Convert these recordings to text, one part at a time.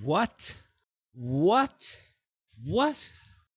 What? What? What?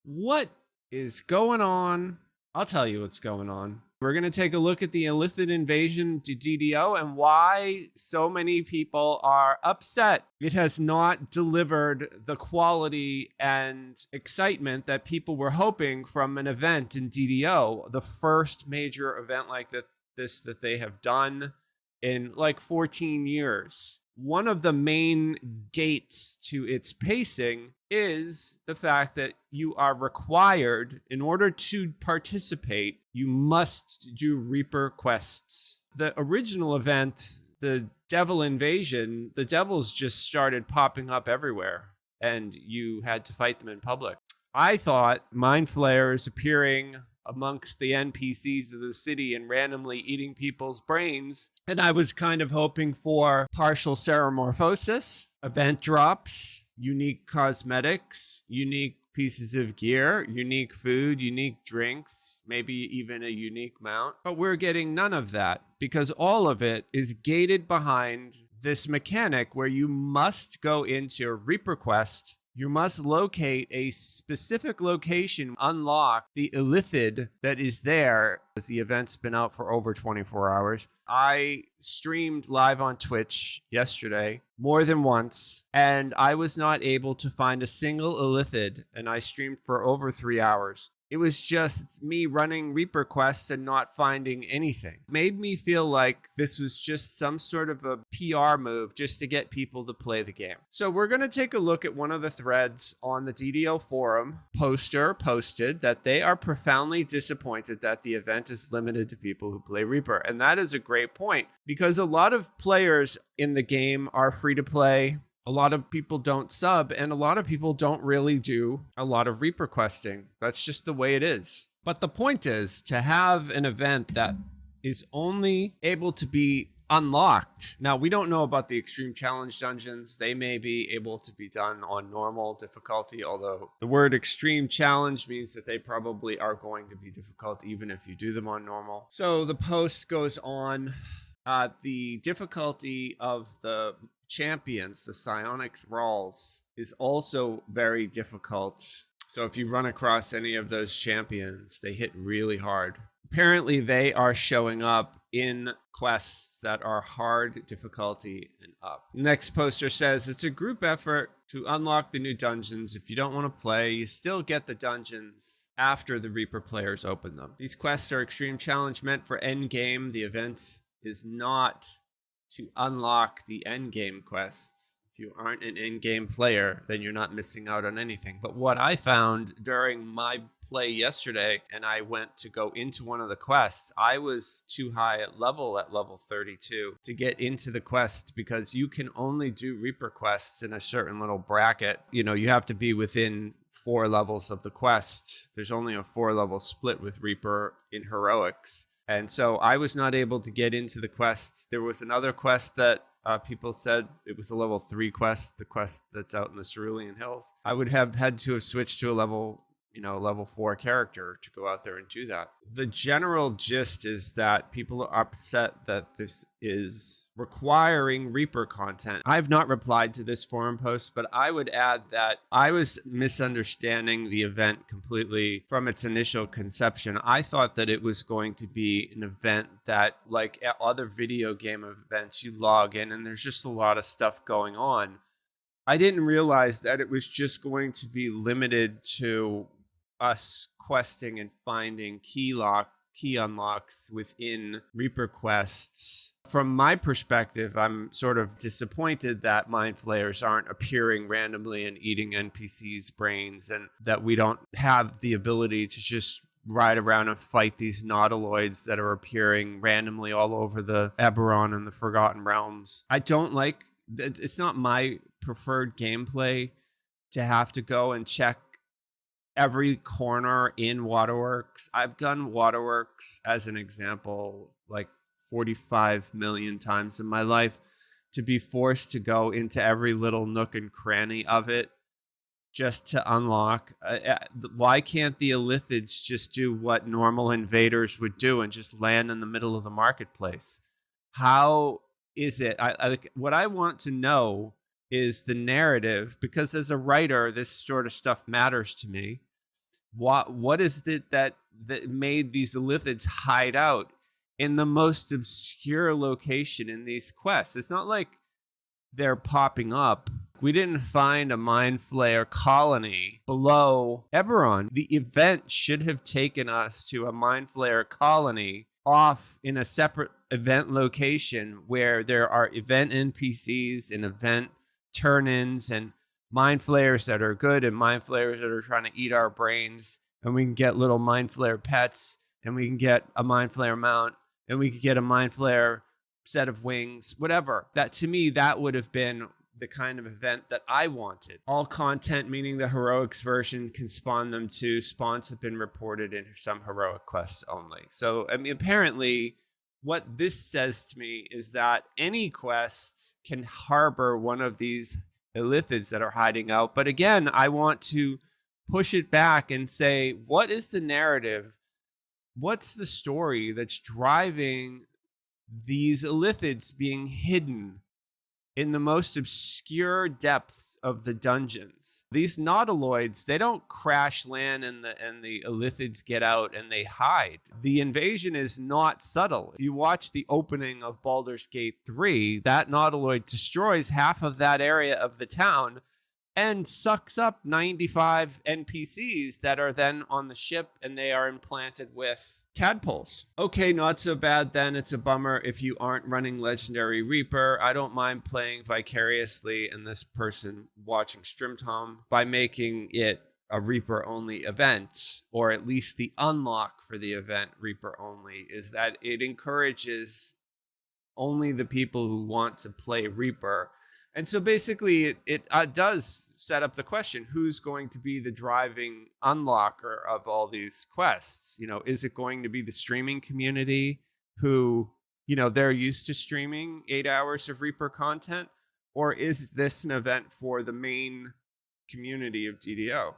What is going on? I'll tell you what's going on. We're going to take a look at the illicit invasion to DDO and why so many people are upset. It has not delivered the quality and excitement that people were hoping from an event in DDO, the first major event like this that they have done in like 14 years. One of the main gates to its pacing is the fact that you are required, in order to participate, you must do Reaper quests. The original event, the Devil Invasion, the devils just started popping up everywhere, and you had to fight them in public. I thought Mind Flayers appearing amongst the NPCs of the city and randomly eating people's brains. And I was kind of hoping for partial seromorphosis, event drops, unique cosmetics, unique pieces of gear, unique food, unique drinks, maybe even a unique mount. But we're getting none of that because all of it is gated behind this mechanic where you must go into a Reaper quest. You must locate a specific location, unlock the illithid that is there, as the event's been out for over 24 hours. I streamed live on Twitch yesterday more than once, and I was not able to find a single illithid, and I streamed for over 3 hours. It was just me running Reaper quests and not finding anything. It made me feel like this was just some sort of a PR move just to get people to play the game. So we're going to take a look at one of the threads on the DDO forum. Poster posted that they are profoundly disappointed that the event is limited to people who play Reaper. And that is a great point because a lot of players in the game are free to play. A lot of people don't sub, and a lot of people don't really do a lot of Reaper questing. That's just the way it is. But the point is to have an event that is only able to be unlocked. Now, we don't know about the Extreme Challenge dungeons. They may be able to be done on normal difficulty, although the word Extreme Challenge means that they probably are going to be difficult even if you do them on normal. So the post goes on. The difficulty of the champions, the psionic thralls, is also very difficult. So if you run across any of those champions, they hit really hard. Apparently they are showing up in quests that are hard difficulty and up. Next poster says it's a group effort to unlock the new dungeons. If you don't want to play, you still get the dungeons after the Reaper players open them. These quests are Extreme Challenge meant for endgame. The event is not to unlock the endgame quests. If you aren't an in-game player, then you're not missing out on anything. But what I found during my play yesterday, and I went to go into one of the quests, I was too high at level 32 to get into the quest because you can only do Reaper quests in a certain little bracket. You know, you have to be within 4 levels of the quest. There's only a 4-level split with Reaper in heroics. And so I was not able to get into the quest. There was another quest that people said it was a level 3 quest, the quest that's out in the Cerulean Hills. I would have had to have switched to a level 4 character to go out there and do that. The general gist is that people are upset that this is requiring Reaper content. I've not replied to this forum post, but I would add that I was misunderstanding the event completely from its initial conception. I thought that it was going to be an event that, like other video game events, you log in and there's just a lot of stuff going on. I didn't realize that it was just going to be limited to us questing and finding key unlocks within Reaper quests. From my perspective, I'm sort of disappointed that Mind Flayers aren't appearing randomly and eating NPCs' brains, and that we don't have the ability to just ride around and fight these nautiloids that are appearing randomly all over the Eberron and the Forgotten Realms. I don't like, it's not my preferred gameplay to have to go and check every corner in Waterworks. I've done Waterworks as an example like 45 million times in my life. To be forced to go into every little nook and cranny of it just to unlock. Why can't the illithids just do what normal invaders would do and just land in the middle of the marketplace? How is it? What I want to know is the narrative, because as a writer, this sort of stuff matters to me. What is it that made these illithids hide out in the most obscure location in these quests? It's not like they're popping up. We didn't find a Mind Flayer colony below Eberron. The event should have taken us to a Mind Flayer colony off in a separate event location where there are event NPCs and event turn-ins and Mind Flayers that are good and Mind Flayers that are trying to eat our brains. And we can get little Mind Flayer pets, and we can get a Mind Flayer mount, and we could get a Mind Flayer set of wings, whatever. That, to me, that would have been the kind of event that I wanted. All content, meaning the heroics version, can spawn them too. Spawns have been reported in some heroic quests only. So, I mean, apparently what this says to me is that any quest can harbor one of these illithids that are hiding out. But again, I want to push it back and say, what is the narrative? What's the story that's driving these illithids being hidden in the most obscure depths of the dungeons? These nautiloids, they don't crash land and the illithids get out and they hide. The invasion is not subtle. If you watch the opening of Baldur's Gate 3, that nautiloid destroys half of that area of the town and sucks up 95 NPCs that are then on the ship, and they are implanted with tadpoles. Okay, not so bad then. It's a bummer if you aren't running Legendary Reaper. I don't mind playing vicariously in this person watching StreamTom by making it a Reaper only event, or at least the unlock for the event Reaper only is that it encourages only the people who want to play Reaper. And so basically, it does set up the question, who's going to be the driving unlocker of all these quests? You know, is it going to be the streaming community who, you know, they're used to streaming 8 hours of Reaper content? Or is this an event for the main community of DDO?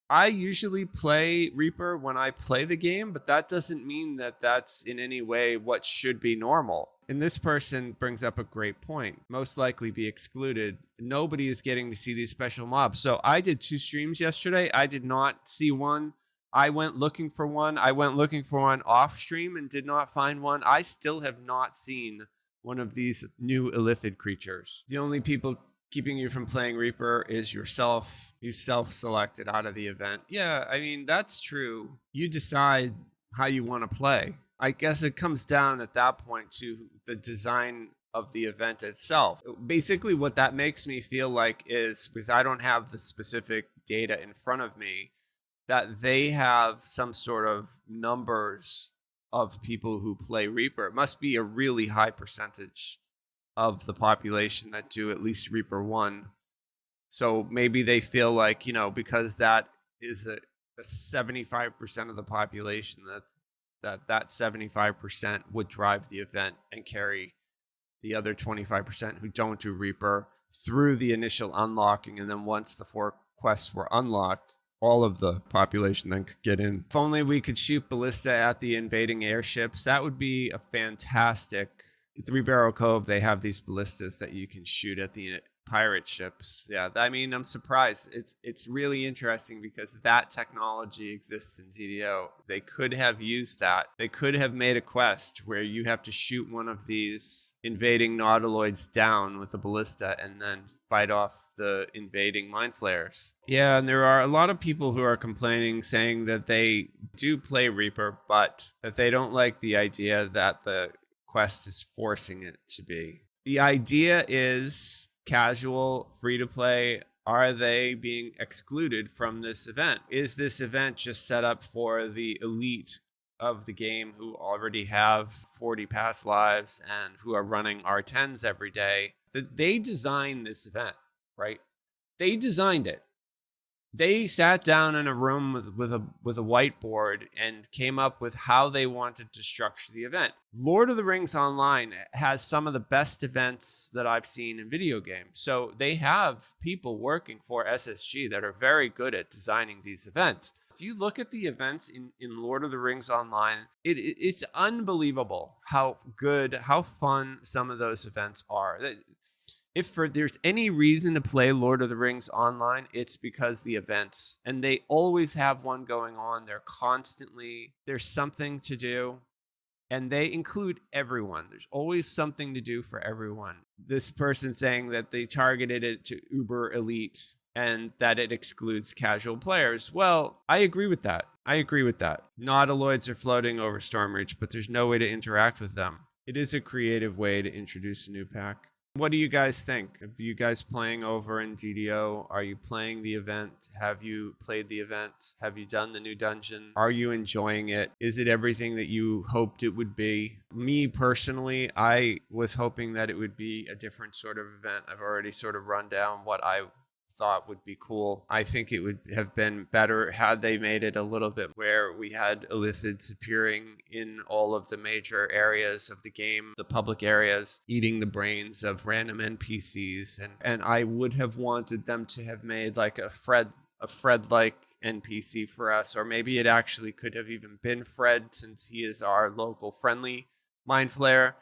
I usually play Reaper when I play the game, but that doesn't mean that that's in any way what should be normal. And this person brings up a great point. Most likely be excluded. Nobody is getting to see these special mobs. So I did 2 streams yesterday. I did not see one. I went looking for one. I went looking for one off stream and did not find one. I still have not seen one of these new illithid creatures. The only people keeping you from playing Reaper is yourself. You self-selected out of the event. Yeah, I mean, that's true. You decide how you want to play. I guess it comes down at that point to the design of the event itself. Basically, what that makes me feel like is, because I don't have the specific data in front of me, that they have some sort of numbers of people who play Reaper. It must be a really high percentage of the population that do at least Reaper 1. So maybe they feel like, you know, because that is a 75% of the population, that 75% would drive the event and carry the other 25% who don't do Reaper through the initial unlocking. And then once the 4 quests were unlocked, all of the population then could get in. If only we could shoot ballista at the invading airships, that would be a fantastic. 3 Barrel Cove, they have these ballistas that you can shoot at the pirate ships. Yeah, I mean, I'm surprised. It's really interesting because that technology exists in GDO. They could have used that. They could have made a quest where you have to shoot one of these invading nautiloids down with a ballista and then fight off the invading mind flayers. Yeah, and there are a lot of people who are complaining, saying that they do play Reaper, but that they don't like the idea that the quest is forcing it to be. The idea is casual, free to play. Are they being excluded from this event? Is this event just set up for the elite of the game who already have 40 past lives and who are running R10s every day? They designed this event, right? They designed it. They sat down in a room with a whiteboard and came up with how they wanted to structure the event. Lord of the Rings Online has some of the best events that I've seen in video games. So they have people working for SSG that are very good at designing these events. If you look at the events in Lord of the Rings Online, it's unbelievable how good, how fun some of those events are. If there's any reason to play Lord of the Rings online, it's because the events, and they always have one going on. There's something to do, and they include everyone. There's always something to do for everyone. This person saying that they targeted it to uber elite and that it excludes casual players. Well, I agree with that. Nautiloids are floating over Stormreach, but there's no way to interact with them. It is a creative way to introduce a new pack. What do you guys think? Are you guys playing over in DDO? Are you playing the event? Have you played the event? Have you done the new dungeon? Are you enjoying it? Is it everything that you hoped it would be? Me personally, I was hoping that it would be a different sort of event. I've already sort of run down what I thought would be cool. I think it would have been better had they made it a little bit where we had illithids appearing in all of the major areas of the game, the public areas, eating the brains of random NPCs. And I would have wanted them to have made like a Fred-like NPC for us, or maybe it actually could have even been Fred, since he is our local friendly mind flayer,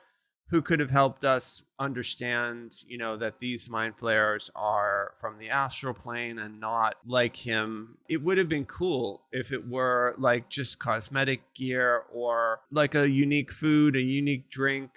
who could have helped us understand, that these mind flayers are from the astral plane and not like him. It would have been cool if it were like just cosmetic gear, or like a unique food, a unique drink,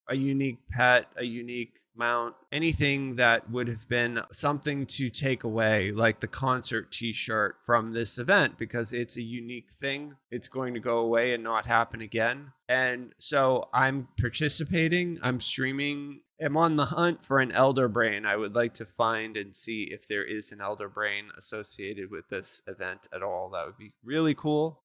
a unique pet, a unique mount, anything that would have been something to take away, like the concert t-shirt from this event, because it's a unique thing. It's going to go away and not happen again. And so I'm participating, I'm streaming, I'm on the hunt for an elder brain. I would like to find and see if there is an elder brain associated with this event at all. That would be really cool.